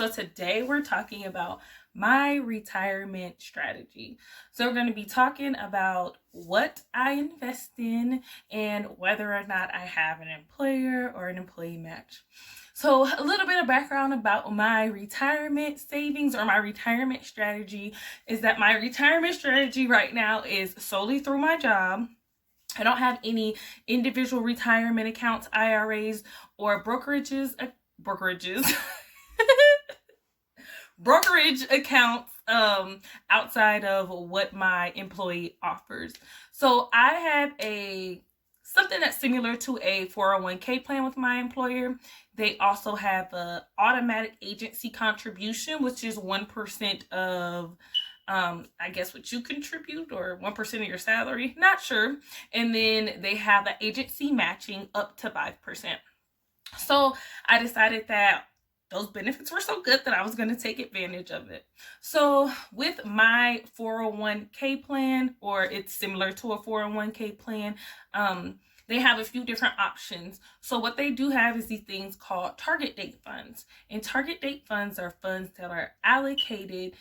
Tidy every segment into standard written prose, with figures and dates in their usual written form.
So today we're talking about my retirement strategy. So we're going to be talking about what I invest in and whether or not I have an employer or an employee match. So a little bit of background about my retirement savings or my retirement strategy is that my retirement strategy right now is solely through my job. I don't have any individual retirement accounts, IRAs, or brokerages brokerage accounts outside of what my employee offers. So I have something that's similar to a 401k plan with my employer. They also have a automatic agency contribution, which is 1% of I guess what you contribute, or 1% of your salary, not sure. And then they have the agency matching up to 5%. So I decided that those benefits were so good that I was going to take advantage of it. So with my 401k plan, or it's similar to a 401k plan, they have a few different options. So what they do have is these things called target date funds. And target date funds are funds that are allocated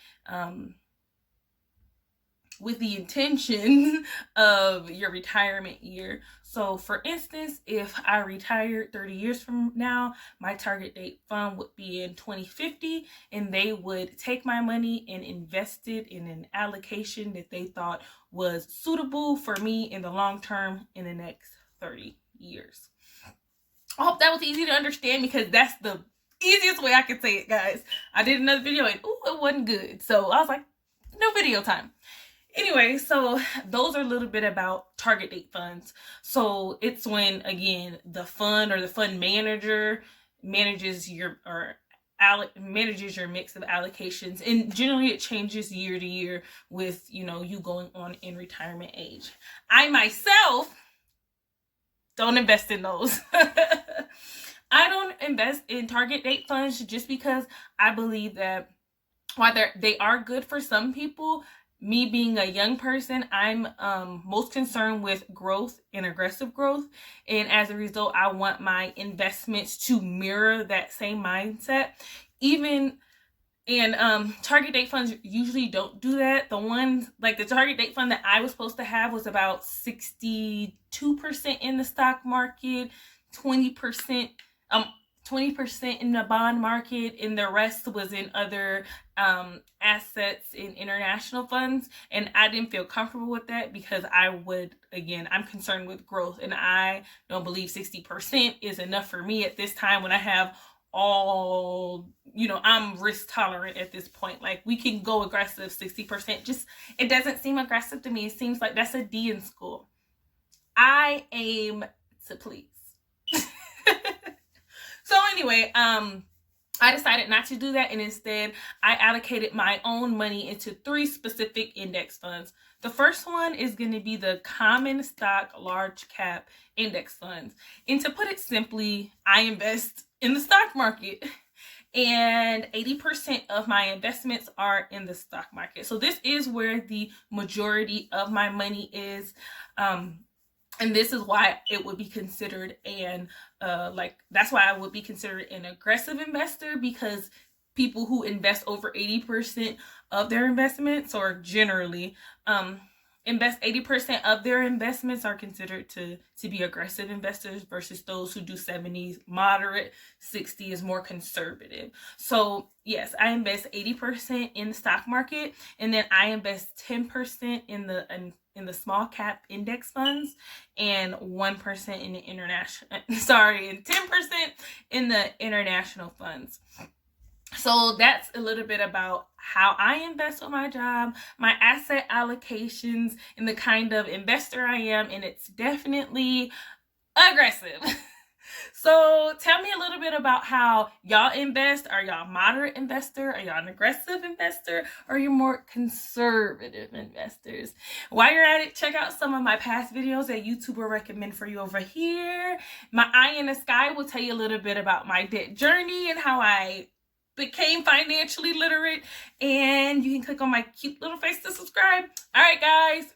with the intention of your retirement year. So for instance, if I retired 30 years from now, my target date fund would be in 2050, and they would take my money and invest it in an allocation that they thought was suitable for me in the long term in the next 30 years. I hope that was easy to understand, because that's the easiest way I could say it, guys. I did another video and it wasn't good. So I was like, no video time. Anyway, so those are a little bit about target date funds. So it's when, again, the fund or the fund manager manages your mix of allocations, and generally it changes year to year with, you going on in retirement age. I myself don't invest in those. I don't invest in target date funds just because I believe that while they are good for some people, me being a young person, I'm most concerned with growth and aggressive growth. And as a result, I want my investments to mirror that same mindset. Target date funds usually don't do that. The target date fund that I was supposed to have was about 62% in the stock market, 20% in the bond market, and the rest was in other assets in international funds. And I didn't feel comfortable with that because I'm concerned with growth, and I don't believe 60% is enough for me at this time when I have I'm risk tolerant at this point. Like, we can go aggressive 60%. It doesn't seem aggressive to me. It seems like that's a D in school. I aim to please. So anyway, I decided not to do that, and instead I allocated my own money into 3 specific index funds. The first one is going to be the common stock large cap index funds. And to put it simply, I invest in the stock market, and 80% of my investments are in the stock market. So this is where the majority of my money is. And this is why it would be considered that's why I would be considered an aggressive investor, because people who invest over 80% of their investments, or generally invest 80% of their investments, are considered to be aggressive investors, versus those who do 70s moderate, 60 is more conservative. So yes, I invest 80% in the stock market, and then I invest 10% in the small cap index funds, and 1% in the and 10% in the international funds. So that's a little bit about how I invest with my job, my asset allocations, and the kind of investor I am. And it's definitely aggressive. So tell me a little bit about how y'all invest. Are y'all a moderate investor? Are y'all an aggressive investor? Or are you more conservative investors? While you're at it, check out some of my past videos that YouTube will recommend for you over here. My Eye in the Sky will tell you a little bit about my debt journey and how I became financially literate. And you can click on my cute little face to subscribe. All right, guys.